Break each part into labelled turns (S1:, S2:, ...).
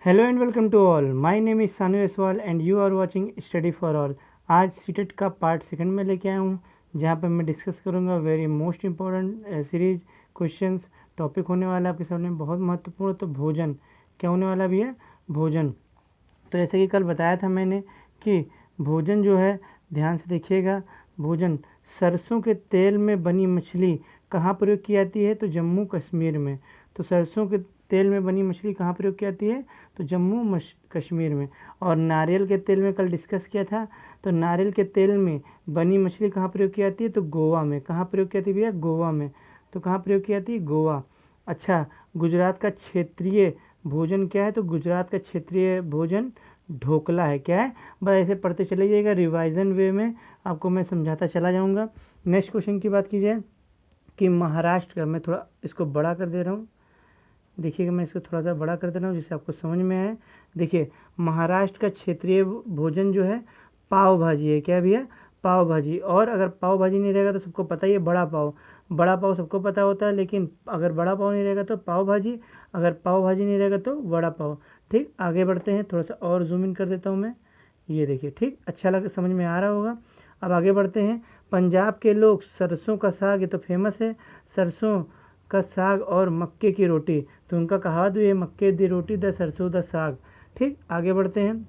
S1: Hello and welcome to all. My name is Sanu Yaswal and you are watching study for all. आज CTET का part second में लेके आया हूँ, जहाँ पर मैं डिस्कस करूँगा very most important series questions. Topic होने वाला है आपके सामने बहुत महत्वपूर्ण। तो भोजन क्या होने वाला भी है, भोजन। तो जैसे कि कल बताया था मैंने कि भोजन जो है, ध्यान से देखिएगा, भोजन सरसों के तेल में बनी मछली कहाँ प्रयोग की जाती है? तो जम्मू कश्मीर में। तो सरसों के तेल में बनी मछली कहाँ प्रयोग की जाती है? तो जम्मू कश्मीर में। और नारियल के तेल में कल डिस्कस किया था, तो नारियल के तेल में बनी मछली कहाँ प्रयोग की जाती है? तो गोवा में। कहाँ प्रयोग की जाती है भैया? गोवा में। तो कहाँ प्रयोग की जाती है? गोवा। अच्छा, गुजरात का क्षेत्रीय भोजन क्या है? तो गुजरात का क्षेत्रीय भोजन ढोकला है। क्या है? बस ऐसे पढ़ते चले जाइएगा, रिवाइजन वे में आपको मैं समझाता चला जाऊंगा। नेक्स्ट क्वेश्चन की बात की जाए कि महाराष्ट्र का, मैं थोड़ा इसको बड़ा कर दे रहा हूँ, देखिएगा, मैं इसको थोड़ा सा बड़ा कर दे रहा हूँ जिससे आपको समझ में आए। देखिए, महाराष्ट्र का क्षेत्रीय भोजन जो है पाव भाजी है। क्या भैया? पाव भाजी। और अगर पाव भाजी नहीं रहेगा तो सबको पता ही है बड़ा पाव। बड़ा पाव सबको पता होता है, लेकिन अगर बड़ा पाव नहीं रहेगा तो पाव भाजी, अगर पाव भाजी नहीं रहेगा तो बड़ा पाव। ठीक, आगे बढ़ते हैं, थोड़ा सा और जूम इन कर देता हूँ मैं। ये देखिए, ठीक, अच्छा लगे, समझ में आ रहा होगा। अब आगे बढ़ते हैं। पंजाब के लोग सरसों का साग, ये तो फेमस है, सरसों का साग और मक्के की रोटी। तो उनका कहावत भी है, मक्के दी रोटी द सरसों द साग। ठीक, आगे बढ़ते हैं,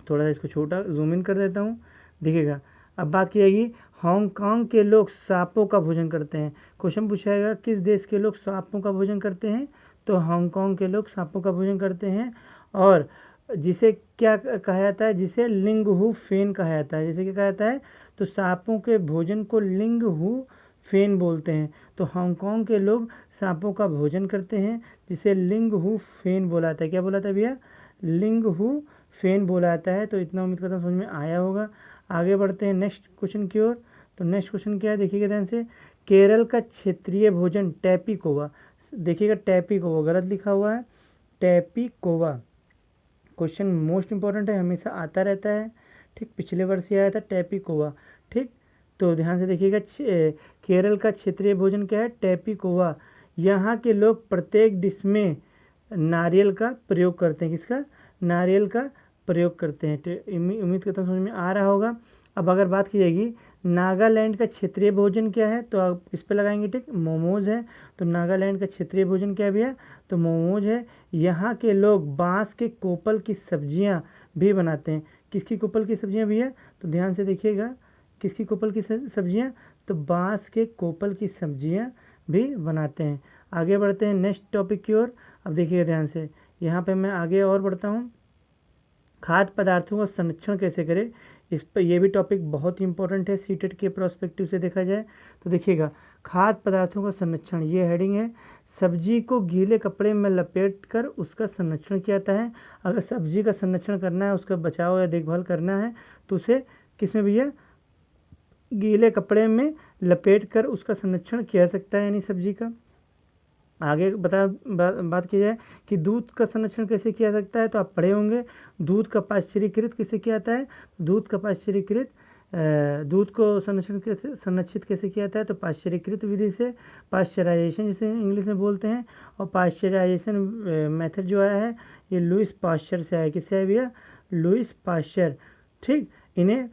S1: थोड़ा सा इसको छोटा जूम इन कर देता हूँ, देखिएगा। अब बात की जाएगी, हांगकांग के लोग सांपों का भोजन करते हैं। क्वेश्चन पूछा जाएगा किस देश के लोग सांपों का भोजन करते हैं? तो हांगकांग के लोग सांपों का भोजन करते हैं। और जिसे क्या कहा जाता है? जिसे लिंग हु फेन कहा जाता है। जिसे क्या कहा जाता है? तो सांपों के भोजन को लिंग हु फेन बोलते हैं। तो हांगकांग के लोग सांपों का भोजन करते हैं, जिसे लिंग हु फेन बोला जाता है। क्या बोला था भैया? लिंग हु फेन बोला जाता है। तो इतना उम्मीद करता हूँ समझ में आया होगा। आगे बढ़ते हैं नेक्स्ट क्वेश्चन की ओर। तो नेक्स्ट क्वेश्चन क्या है, देखिएगा ध्यान से। केरल का क्षेत्रीय भोजन टैपीकोवा। देखिएगा, टैपीकोवा गलत लिखा हुआ है, टैपीकोवा। क्वेश्चन मोस्ट इंपॉर्टेंट है, हमेशा आता रहता है। ठीक, पिछले वर्ष ही आया था टैपीकोवा। ठीक, तो ध्यान से देखिएगा, केरल का क्षेत्रीय भोजन क्या है? टैपीकोवा। यहाँ के लोग प्रत्येक डिश में नारियल का प्रयोग करते हैं। किसका? नारियल का प्रयोग करते हैं। तो उम्मीद करता हूँ समझ में आ रहा होगा। अब अगर बात की जाएगी नागालैंड का क्षेत्रीय भोजन क्या है, तो आप इस पे लगाएंगे टिक, मोमोज है। तो नागालैंड का क्षेत्रीय भोजन क्या है भैया? तो मोमोज है। यहाँ के लोग बांस के कोपल की सब्जियाँ भी बनाते हैं। किसकी कोपल की सब्जियाँ भैया? तो ध्यान से देखिएगा, किसकी कोपल की सब्जियाँ? तो बांस के कोपल की सब्जियाँ भी बनाते हैं। आगे बढ़ते हैं नेक्स्ट टॉपिक की ओर। अब देखिए ध्यान से, यहाँ पे मैं आगे और बढ़ता हूँ। खाद्य पदार्थों का संरक्षण कैसे करें, इस पर, यह भी टॉपिक बहुत ही इंपॉर्टेंट है सीटेट के प्रोस्पेक्टिव से देखा जाए तो। देखिएगा, खाद्य पदार्थों का संरक्षण, ये हेडिंग है। सब्जी को गीले कपड़े में लपेट कर उसका संरक्षण किया जाता है। अगर सब्जी का संरक्षण करना है, उसका बचाव या देखभाल करना है, तो उसे किस में भैया? गीले कपड़े में लपेट कर उसका संरक्षण किया जा सकता है, यानी सब्जी का। आगे बात की जाए कि दूध का संरक्षण कैसे किया जा सकता है, तो आप पढ़े होंगे, दूध का पाश्चरीकृत कैसे किया जाता है? दूध का पाश्चरीकृत, दूध को संरक्षित कैसे किया जाता है? तो पाश्चरीकृत विधि से, पाश्चराइजेशन जिसे इंग्लिश में बोलते हैं। और पाश्चराइजेशन मेथड जो आया है, ये लुइस पाश्चर से आया। किससे आया भैया? Louis Pasteur. ठीक, इन्हें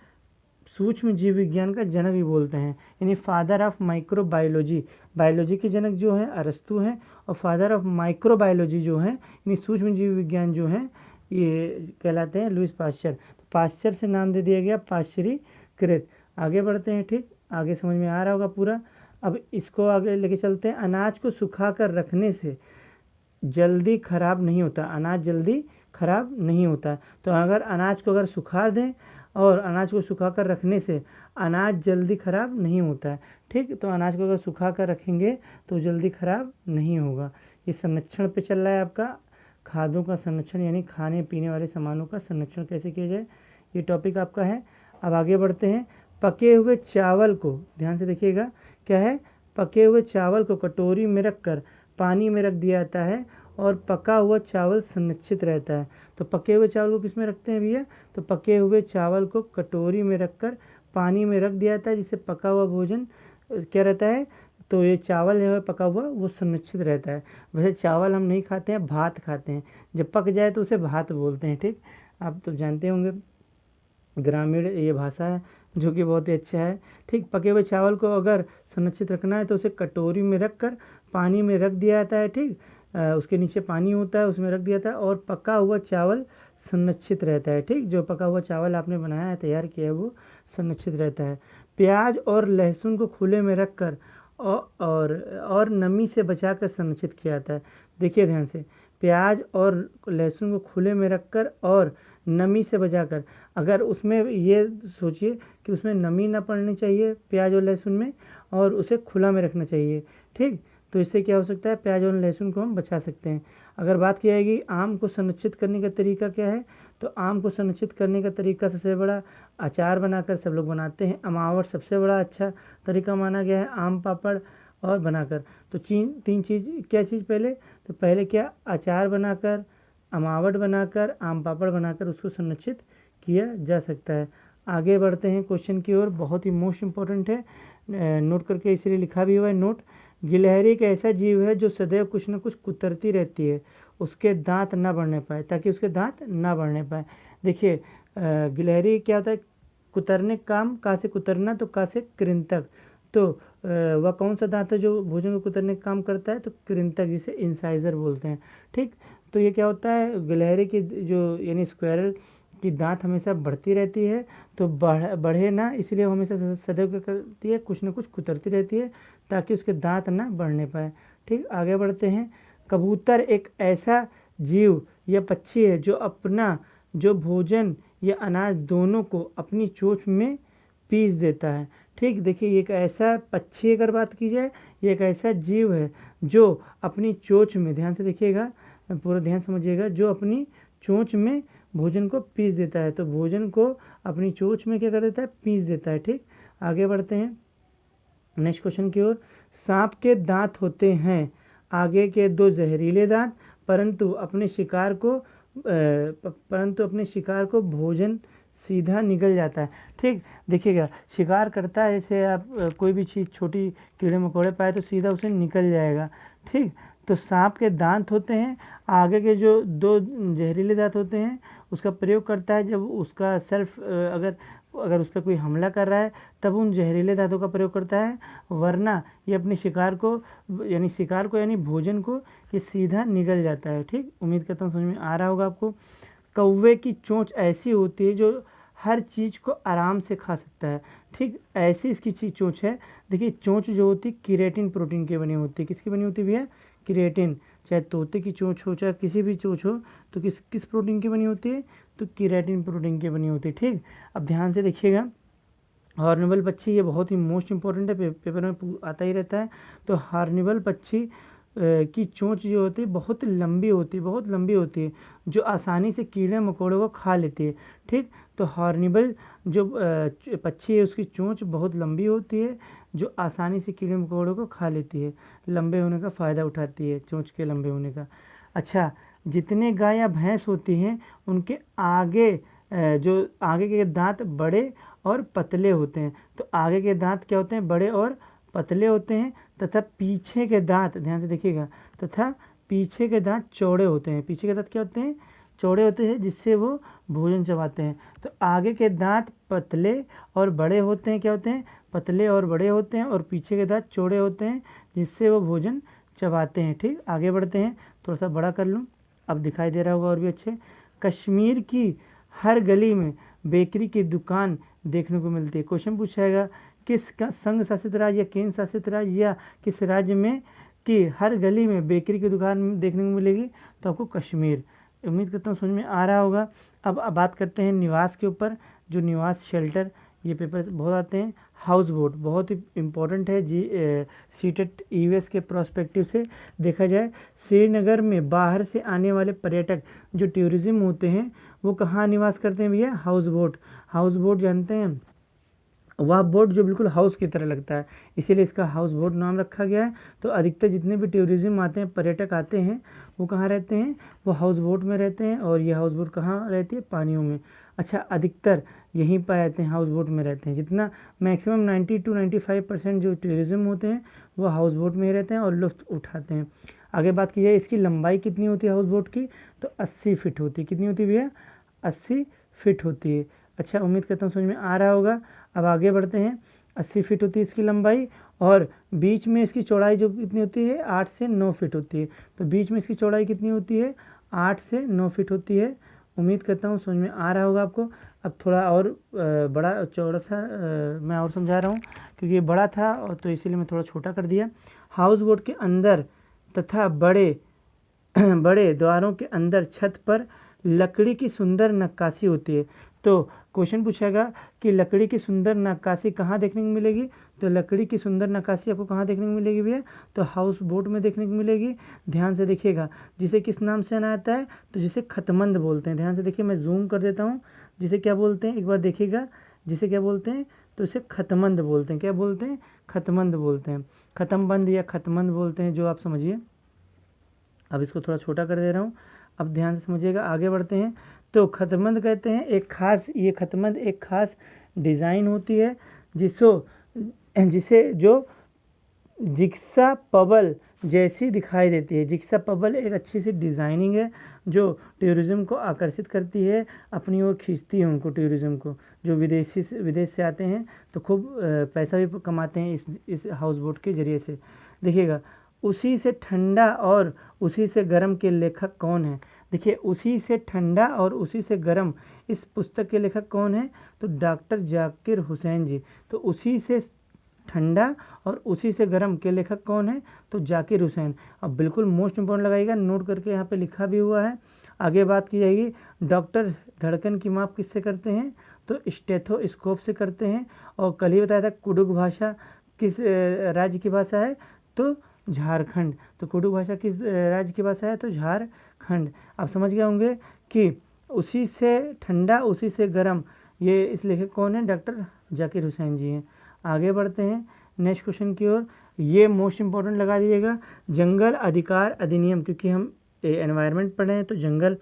S1: सूक्ष्म जीव विज्ञान का जनक भी बोलते हैं, यानी फादर ऑफ माइक्रोबायोलॉजी। बायोलॉजी के जनक जो है अरस्तु हैं, और फादर ऑफ माइक्रोबायोलॉजी जो है, यानी सूक्ष्म जीव विज्ञान जो है, ये कहलाते हैं लुइस पाश्चर। तो पाश्चर से नाम दे दिया गया पाश्चरीकृत। आगे बढ़ते हैं। ठीक, आगे समझ में आ रहा होगा पूरा। अब इसको आगे लेके चलते हैं। अनाज को सुखा कर रखने से जल्दी खराब नहीं होता। अनाज जल्दी खराब नहीं होता। तो अगर अनाज को सुखा दें और अनाज को सुखा कर रखने से अनाज जल्दी ख़राब नहीं होता है। ठीक, तो अनाज को अगर सुखा कर रखेंगे तो जल्दी ख़राब नहीं होगा। ये संरक्षण पे चल रहा है आपका, खाद्यों का संरक्षण, यानी खाने पीने वाले सामानों का संरक्षण कैसे किया जाए, ये टॉपिक आपका है। अब आगे बढ़ते हैं। पके हुए चावल को, ध्यान से देखिएगा, क्या है? पके हुए चावल को कटोरी में रख कर पानी में रख दिया जाता है और पका हुआ चावल संरक्षित रहता है। तो पके हुए चावल को किस में रखते हैं भैया? तो पके हुए चावल को कटोरी में रखकर पानी में रख दिया जाता है, जिससे पका हुआ भोजन क्या रहता है? तो ये चावल जो है पका हुआ वो संरक्षित रहता है। वैसे चावल हम नहीं खाते हैं, भात खाते हैं, जब पक जाए तो उसे भात बोलते हैं। ठीक, आप तो जानते होंगे, ग्रामीण ये भाषा है जो कि बहुत ही अच्छा है। ठीक, पके हुए चावल को अगर संरक्षित रखना है तो उसे कटोरी में रख कर पानी में रख दिया जाता है। ठीक, उसके नीचे पानी होता है, उसमें रख दिया जाता है और पका हुआ चावल संरक्षित रहता है। ठीक, जो पका हुआ चावल आपने बनाया है, तैयार किया है, वो संरक्षित रहता है। प्याज और लहसुन को खुले में रख कर और नमी से बचा कर संरक्षित किया जाता है। देखिए ध्यान से, प्याज और लहसुन को खुले में रखकर और नमी से बचाकर, अगर उसमें ये सोचिए कि उसमें नमी ना पड़नी चाहिए प्याज और लहसुन में, और उसे खुला में रखना चाहिए। ठीक, तो इससे क्या हो सकता है, प्याज और लहसुन को हम बचा सकते हैं। अगर बात की जाएगी आम को संरक्षित करने का तरीका क्या है, तो आम को संरक्षित करने का तरीका सबसे बड़ा अचार बनाकर सब लोग बनाते हैं। अमावट सबसे बड़ा अच्छा तरीका माना गया है, आम पापड़ और बनाकर। तो तीन चीज़, क्या चीज़ पहले, तो पहले क्या, अचार बनाकर, अमावट बनाकर, आम पापड़ बनाकर उसको संरक्षित किया जा सकता है। आगे बढ़ते हैं क्वेश्चन की ओर, बहुत ही मोस्ट इम्पोर्टेंट है, नोट करके इसलिए लिखा भी हुआ है नोट। गिलहरी एक ऐसा जीव है जो सदैव कुछ न कुछ कुतरती रहती है, उसके दांत ना बढ़ने पाए, ताकि उसके दांत ना बढ़ने पाए। देखिए गिलहरी क्या होता है, कुतरने काम, कहाँ से कुतरना, तो कहाँ से, कृंतक। तो वह कौन सा दांत है जो भोजन को कुतरने का काम करता है, तो कृंतक, जिसे इंसाइजर बोलते हैं। ठीक, तो ये क्या होता है, गिलहरी की जो यानी स्क्वायरल की दांत हमेशा बढ़ती रहती है, तो बढ़े ना, इसलिए वो हमेशा सदैव क्या करती है, कुछ न कुछ कुतरती रहती है ताकि उसके दांत ना बढ़ने पाए। ठीक, आगे बढ़ते हैं। कबूतर एक ऐसा जीव या पक्षी है जो भोजन या अनाज दोनों को अपनी चोंच में पीस देता है। ठीक, देखिए ये एक ऐसा पक्षी, अगर बात की जाए, ये एक ऐसा जीव है जो अपनी चोंच में, ध्यान से देखिएगा, पूरा ध्यान समझिएगा, जो अपनी चोंच में भोजन को पीस देता है। तो भोजन को अपनी चोंच में क्या कर देता है, पीस देता है। ठीक, आगे बढ़ते हैं नेक्स्ट क्वेश्चन की ओर। सांप के दांत होते हैं आगे के दो जहरीले दांत, परंतु अपने शिकार को भोजन सीधा निगल जाता है। ठीक, देखिएगा, शिकार करता है, जैसे आप कोई भी चीज़, छोटी कीड़े मकोड़े पाए तो सीधा उसे निकल जाएगा। ठीक, तो सांप के दांत होते हैं, आगे के जो दो जहरीले दांत होते हैं उसका प्रयोग करता है जब उसका सेल्फ अगर उस पर कोई हमला कर रहा है, तब उन जहरीले दांतों का प्रयोग करता है, वरना ये अपने शिकार को यानी भोजन को ये सीधा निगल जाता है। ठीक, उम्मीद करता हूँ समझ में आ रहा होगा आपको। कौवे की चोंच ऐसी होती है जो हर चीज़ को आराम से खा सकता है। ठीक, ऐसी इसकी चोंच है। देखिए चोंच जो होती है केराटिन प्रोटीन की बनी होती है। किसकी बनी होती है भैया, केराटिन। चाहे तोते की चोंच हो, चाहे किसी भी चोंच हो, तो किस प्रोटीन की बनी होती है, तो केराटिन प्रोटीन की बनी होती है। ठीक, अब ध्यान से देखिएगा, हॉर्नबिल पक्षी, ये बहुत ही मोस्ट इंपॉर्टेंट है, पेपर में आता ही रहता है। तो हॉर्नबिल पक्षी की चोंच जो होती है बहुत लंबी होती है, जो आसानी से कीड़े मकोड़ों को खा लेती है। ठीक, तो हॉर्नबिल जो पक्षी है उसकी चोंच बहुत लंबी होती है, जो आसानी से कीड़े मकोड़ों को खा लेती है, लंबे होने का फ़ायदा उठाती है चोंच के लंबे होने का। अच्छा, जितने गाय या भैंस होती हैं उनके जो आगे के दांत बड़े और पतले होते हैं। तो आगे के दांत क्या होते हैं, बड़े और पतले होते हैं, तथा पीछे के दांत, ध्यान से देखिएगा, तथा पीछे के दांत चौड़े होते हैं। पीछे के दांत क्या होते हैं, चौड़े होते हैं, जिससे वो भोजन चबाते हैं। तो आगे के दांत पतले और बड़े होते हैं, क्या होते हैं, पतले और बड़े होते हैं, और पीछे के दांत चौड़े होते हैं, जिससे वो भोजन चबाते हैं। ठीक, आगे बढ़ते हैं, थोड़ा सा बड़ा कर लूँ, अब दिखाई दे रहा होगा और भी अच्छे। कश्मीर की हर गली में बेकरी की दुकान देखने को मिलती है। क्वेश्चन पूछाएगा, किस संघ शासित राज्य या केंद्र शासित राज्य या किस राज्य में कि हर गली में बेकरी की दुकान देखने को मिलेगी, तो आपको कश्मीर। उम्मीद करता हूँ समझ में आ रहा होगा। अब बात करते हैं निवास के ऊपर, जो निवास शेल्टर, ये पेपर बहुत आते हैं। हाउस बोट बहुत ही इम्पोर्टेंट है जी, सीटेट ईवीएस के प्रोस्पेक्टिव से देखा जाए। श्रीनगर में बाहर से आने वाले पर्यटक जो टूरिज्म होते हैं वो कहाँ निवास करते हैं भैया, हाउस बोट। हाउस बोट जानते हैं, वह बोट जो बिल्कुल हाउस की तरह लगता है, इसीलिए इसका हाउस बोट नाम रखा गया है। तो अधिकतर जितने भी टूरिज्म आते हैं, पर्यटक आते हैं, वो कहाँ रहते हैं, वो हाउस बोट में रहते हैं। और ये हाउस बोट कहाँ रहती है, पानियों में। अच्छा, अधिकतर यहीं पर रहते हैं, हाउस बोट में रहते हैं। जितना मैक्सिमम 90 to 95% जो टूरिज्म होते हैं वो हाउस बोट में ही रहते हैं और लुत्फ़ उठाते हैं। आगे बात की जाए इसकी लंबाई कितनी होती है हाउस बोट की, तो 80 फीट होती है। कितनी होती है भैया, 80 फीट होती है। अच्छा, उम्मीद करता हूँ समझ में आ रहा होगा। अब आगे बढ़ते हैं। 80 फीट होती है इसकी लंबाई, और बीच में इसकी चौड़ाई जो कितनी होती है, 8 से 9 फीट होती है। तो बीच में इसकी चौड़ाई कितनी होती है, 8 से 9 फीट होती है। उम्मीद करता हूँ समझ में आ रहा होगा आपको। अब थोड़ा और बड़ा चौड़ा सा मैं और समझा रहा हूँ, क्योंकि ये बड़ा था और तो इसीलिए मैं थोड़ा छोटा कर दिया। हाउस बोट के अंदर तथा बड़े बड़े द्वारों के अंदर छत पर लकड़ी की सुंदर नक्काशी होती है। तो क्वेश्चन पूछेगा कि लकड़ी की सुंदर नक्काशी कहाँ देखने को मिलेगी, तो लकड़ी की सुंदर नक्काशी आपको कहाँ देखने को मिलेगी भैया, तो हाउस बोट में देखने को मिलेगी। ध्यान से देखिएगा, जिसे किस नाम से जाना जाता है, तो जिसे खतमंद बोलते हैं। ध्यान से देखिए, मैं जूम कर देता हूँ। जिसे क्या बोलते हैं, एक बार देखिएगा, जिसे क्या बोलते हैं, तो इसे खतमंद बोलते हैं। क्या बोलते हैं, खतमंद बोलते हैं, खत्मबंद या खतमंद बोलते हैं, जो आप समझिए। अब इसको थोड़ा छोटा कर दे रहा हूँ, अब ध्यान से समझिएगा। आगे बढ़ते हैं। तो खतमंद कहते हैं एक खास, ये खतमंद एक खास डिज़ाइन होती है जिसे जो जिक्सा पबल जैसी दिखाई देती है। जिक्सा पबल एक अच्छी सी डिज़ाइनिंग है जो टूरिज़्म को आकर्षित करती है, अपनी ओर खींचती है उनको, टूरिज़्म को। जो विदेश से आते हैं तो खूब पैसा भी कमाते हैं इस हाउस बोट के ज़रिए से। देखिएगा, उसी से ठंडा और उसी से गर्म के लेखक कौन है। देखिए, उसी से ठंडा और उसी से गर्म, इस पुस्तक के लेखक कौन है, तो डॉक्टर जाकिर हुसैन जी। तो उसी से ठंडा और उसी से गर्म के लेखक कौन है, तो जाकिर हुसैन। अब बिल्कुल मोस्ट इंपॉर्टेंट लगाइएगा, नोट करके यहाँ पे लिखा भी हुआ है। आगे बात की जाएगी, डॉक्टर धड़कन की माप किससे करते हैं, तो स्टेथोस्कोप से करते हैं। और कल ही बताया था कुडुख भाषा किस राज्य की भाषा है, तो झारखंड। तो कुडुख भाषा किस राज्य की भाषा है, तो झारखंड। आप समझ गए होंगे कि उसी से ठंडा उसी से गर्म, ये इस लेखक कौन है, डॉक्टर जाकिर हुसैन जी हैं। आगे बढ़ते हैं नेक्स्ट क्वेश्चन की ओर। ये मोस्ट इंपॉर्टेंट लगा दीजिएगा, जंगल अधिकार अधिनियम, क्योंकि हम एनवायरनमेंट पढ़ रहे हैं तो जंगल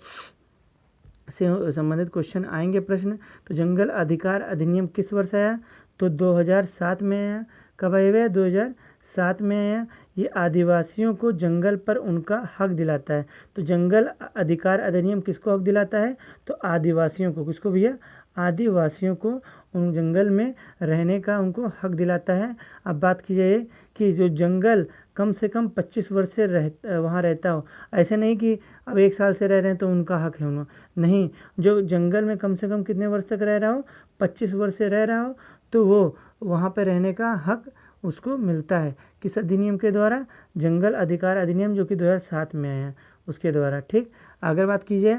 S1: से संबंधित क्वेश्चन आएंगे, प्रश्न। तो जंगल अधिकार अधिनियम किस वर्ष आया, तो 2007 में आया। कब आया, 2007 में आया। ये आदिवासियों को जंगल पर उनका हक दिलाता है। तो जंगल अधिकार अधिनियम किसको हक दिलाता है, तो आदिवासियों को। किसको भैया, आदिवासियों को उन जंगल में रहने का उनको हक दिलाता है। अब बात की जाए कि जो जंगल कम से कम 25 वर्ष से वहाँ रहता हो, ऐसे नहीं कि अब 1 साल से रह रहे हैं तो उनका हक है उन्होंने, नहीं, जो जंगल में कम से कम कितने वर्ष तक रह रहा हो, 25 वर्ष से रह रहा हो, तो वो वहाँ पर रहने का हक उसको मिलता है। किस अधिनियम के द्वारा, जंगल अधिकार अधिनियम, जो कि 2007 में आया, उसके द्वारा। ठीक, अगर बात कीजिए,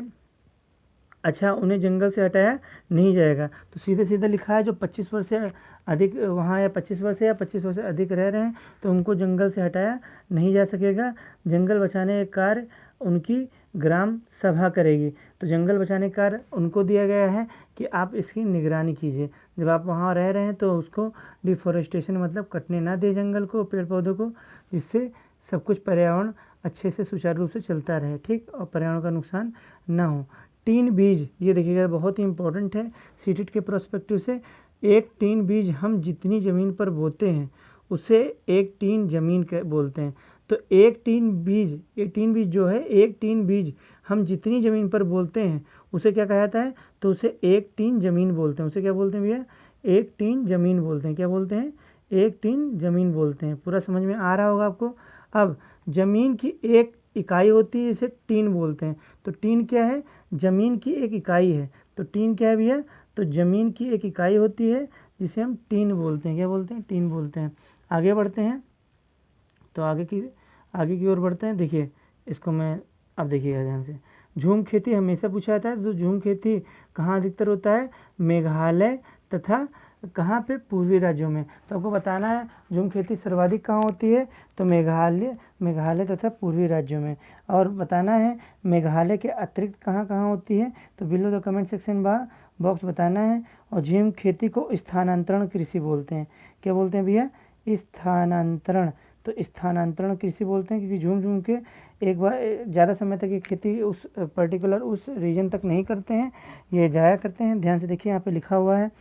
S1: अच्छा, उन्हें जंगल से हटाया नहीं जाएगा, तो सीधे सीधे लिखा है जो 25 वर्ष से अधिक वहाँ या 25 वर्ष या 25 वर्ष से अधिक रह रहे हैं तो उनको जंगल से हटाया नहीं जा सकेगा। जंगल बचाने का कार्य उनकी ग्राम सभा करेगी। तो जंगल बचाने का कार्य उनको दिया गया है कि आप इसकी निगरानी कीजिए। जब आप वहाँ रह रहे हैं तो उसको डिफॉरेस्टेशन मतलब कटने ना दें जंगल को, पेड़ पौधों को, जिससे सब कुछ पर्यावरण अच्छे से सुचारू रूप से चलता रहे। ठीक, और पर्यावरण का नुकसान ना हो। टीन बीज, ये देखिएगा बहुत ही इंपॉर्टेंट है सीटेट के प्रोस्पेक्टिव से। एक टीन बीज हम जितनी ज़मीन पर बोते हैं उसे एक टीन ज़मीन बोलते हैं। तो एक टीन बीज जो है, एक टीन बीज हम जितनी ज़मीन पर बोलते हैं उसे क्या कहा जाता है, तो उसे एक टीन ज़मीन बोलते हैं। उसे क्या बोलते हैं भैया, एक टीन ज़मीन बोलते हैं। क्या बोलते हैं, एक टीन ज़मीन बोलते हैं। पूरा समझ में आ रहा होगा आपको। अब ज़मीन की एक इकाई होती है, इसे टीन बोलते हैं। तो टीन क्या है, ज़मीन की एक इकाई है। तो टीन क्या है भैया, तो ज़मीन की एक इकाई होती है जिसे हम टीन बोलते हैं। क्या बोलते हैं, टीन बोलते हैं। आगे बढ़ते हैं, तो आगे की ओर बढ़ते हैं। देखिए इसको मैं, अब देखिएगा ध्यान से, झूम खेती हमेशा पूछा जाता है। तो झूम खेती कहाँ अधिकतर होता है, मेघालय तथा कहाँ पे, पूर्वी राज्यों में। तो आपको बताना है झूम खेती सर्वाधिक कहाँ होती है, तो मेघालय तथा पूर्वी राज्यों में। और बताना है मेघालय के अतिरिक्त कहाँ कहाँ होती है, तो below the comment section box बताना है। और झूम खेती को स्थानांतरण कृषि बोलते हैं। क्या बोलते हैं भैया, स्थानांतरण। तो स्थानांतरण कृषि बोलते हैं क्योंकि झूम के एक बार ज़्यादा समय तक ये खेती उस पर्टिकुलर उस रीजन तक नहीं करते हैं, ये जाया करते हैं। ध्यान से देखिए, यहाँ पे लिखा हुआ है,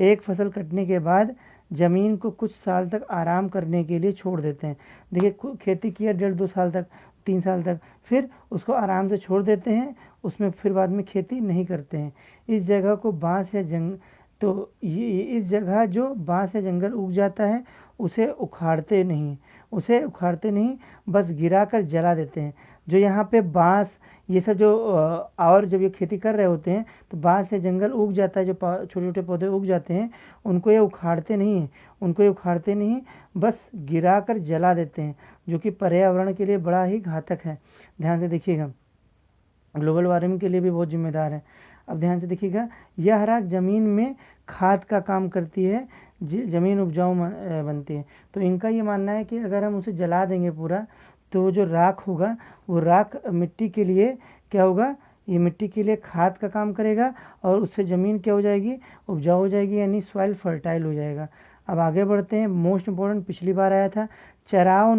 S1: एक फसल कटने के बाद ज़मीन को कुछ साल तक आराम करने के लिए छोड़ देते हैं। देखिए खेती किया 1.5-2 साल तक, 3 साल तक, फिर उसको आराम से छोड़ देते हैं, उसमें फिर बाद में खेती नहीं करते हैं। इस जगह को बांस या तो ये इस जगह जो बांस या जंगल उग जाता है उसे उखाड़ते नहीं, बस गिरा कर जला देते हैं। जो यहाँ पे बांस ये सब जो और जब ये खेती कर रहे होते हैं तो बांस या जंगल उग जाता है, जो छोटे छोटे पौधे उग जाते हैं उनको ये उखाड़ते नहीं, बस गिरा कर जला देते हैं, जो कि पर्यावरण के लिए बड़ा ही घातक है। ध्यान से देखिएगा, ग्लोबल वार्मिंग के लिए भी बहुत जिम्मेदार है। अब ध्यान से देखिएगा, यह राख ज़मीन में खाद का काम करती है, ज़मीन उपजाऊ बनती है। तो इनका ये मानना है कि अगर हम उसे जला देंगे पूरा, तो जो राख होगा वो राख मिट्टी के लिए क्या होगा, ये मिट्टी के लिए खाद का काम करेगा और उससे ज़मीन क्या हो जाएगी, उपजाऊ हो जाएगी, यानी सॉइल फर्टाइल हो जाएगा। अब आगे बढ़ते हैं। मोस्ट इम्पोर्टेंट पिछली बार आया था, चराव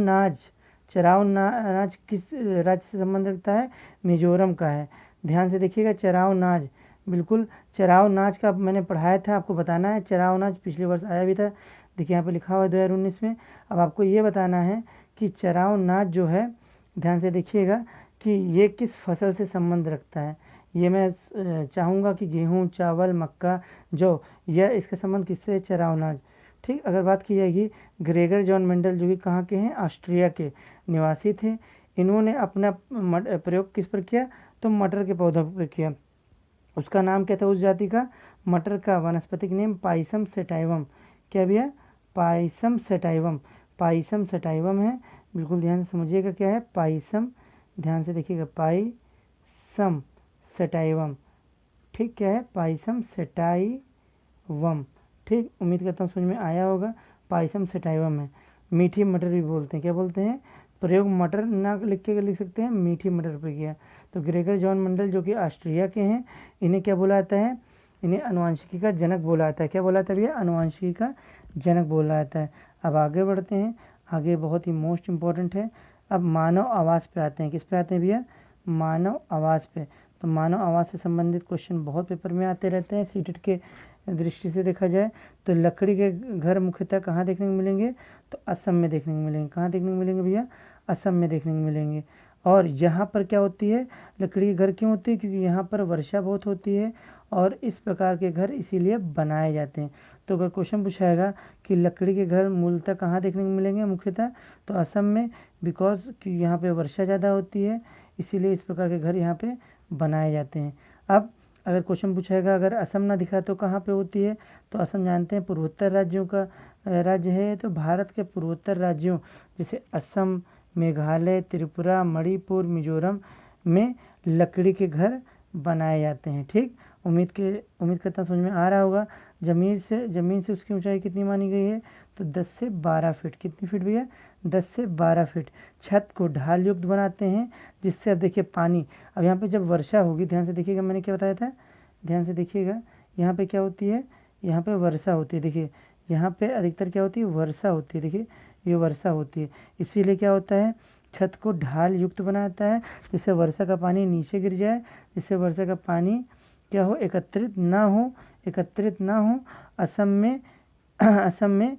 S1: नाच किस राज्य से संबंध रखता है, मिजोरम का है। ध्यान से देखिएगा, चराव नाच, बिल्कुल चराव नाच का मैंने पढ़ाया था, आपको बताना है। चराव नाच पिछले वर्ष आया भी था, देखिए यहाँ पे लिखा हुआ है 2019 में। अब आपको ये बताना है कि चराव नाच जो है, ध्यान से देखिएगा कि ये किस फसल से संबंध रखता है। ये मैं चाहूँगा कि गेहूँ, चावल, मक्का, जौ, यह इसका संबंध किससे, चराव नाच। ठीक, अगर बात की जाएगी, ग्रेगर जॉन मेंडल जो कि कहाँ के हैं, ऑस्ट्रिया के निवासी थे। इन्होंने अपना प्रयोग किस पर किया, तो मटर के पौधों पर किया। उसका नाम क्या था उस जाति का, मटर का वानस्पतिक नेम पाइसम सेटाइवम। क्या भैया, पाइसम सेटाइवम है। बिल्कुल ध्यान से समझिएगा क्या है, पाइसम, ध्यान से देखिएगा, पाइसम सेटाइवम। ठीक, क्या है, पाइसम सेटाइवम। ठीक, उम्मीद करता हूँ समझ में आया होगा। पाइसम सेटाइवम है। मीठी मटर भी बोलते हैं, क्या बोलते हैं, प्रयोग मटर ना लिख के लिख सकते हैं, मीठी मटर पर किया। तो ग्रेगर जॉन मेंडल जो कि ऑस्ट्रिया के हैं, इन्हें क्या बोला जाता है, इन्हें अनुवांशिकी का जनक बोला जाता है। क्या बोला जाता है भैया, अनुवांशिकी का जनक बोला जाता है। अब आगे बढ़ते हैं, आगे बहुत ही मोस्ट इम्पॉर्टेंट है। अब मानव आवास पे आते हैं, किस पे आते हैं भैया, मानव आवास पे। तो मानव आवास से संबंधित क्वेश्चन बहुत पेपर में आते रहते हैं। सीटेट के दृष्टि से देखा जाए तो लकड़ी के घर मुख्यतः कहाँ देखने को मिलेंगे, तो असम में देखने को मिलेंगे। कहाँ देखने को मिलेंगे भैया, असम में देखने को मिलेंगे। और यहाँ पर क्या होती है, लकड़ी के घर क्यों होती है, क्योंकि यहाँ पर वर्षा बहुत होती है और इस प्रकार के घर इसीलिए बनाए जाते हैं। तो अगर क्वेश्चन पूछाएगा कि लकड़ी के घर मूलतः कहाँ देखने को मिलेंगे मुख्यतः, तो असम में, बिकॉज कि यहाँ पे वर्षा ज़्यादा होती है, इसीलिए इस प्रकार के घर यहाँ पे बनाए जाते हैं। अब अगर क्वेश्चन पूछाएगा अगर असम ना दिखा तो कहाँ पे होती है, तो असम जानते हैं पूर्वोत्तर राज्यों का राज्य है। तो भारत के पूर्वोत्तर राज्यों जैसे असम, मेघालय, त्रिपुरा, मणिपुर, मिजोरम में लकड़ी के घर बनाए जाते हैं। ठीक, उम्मीद करता हूँ समझ में आ रहा होगा। ज़मीन से उसकी ऊंचाई कितनी मानी गई है, तो 10 से 12 फीट। कितनी फीट भैया, 10 से 12 फीट। छत को ढाल युक्त बनाते हैं, जिससे अब देखिए पानी, अब यहाँ पे जब वर्षा होगी, ध्यान से देखिएगा मैंने क्या बताया था, ध्यान से देखिएगा, यहाँ पे क्या होती है, यहाँ पे वर्षा होती है। देखिए यहाँ पे अधिकतर क्या होती है, वर्षा होती है। देखिए ये वर्षा होती है, इसीलिए क्या होता है, छत को ढाल युक्त बनाता है, जिससे वर्षा का पानी नीचे गिर जाए, जिससे वर्षा का पानी क्या हो, एकत्रित ना हो। असम में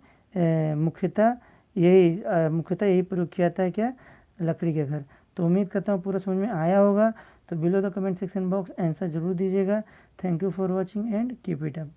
S1: मुख्यतः यही प्रयोग किया जाता है, क्या, लकड़ी के घर। तो उम्मीद करता हूँ पूरा समझ में आया होगा। तो below the comment section box answer जरूर दीजिएगा। Thank you for watching and keep it up.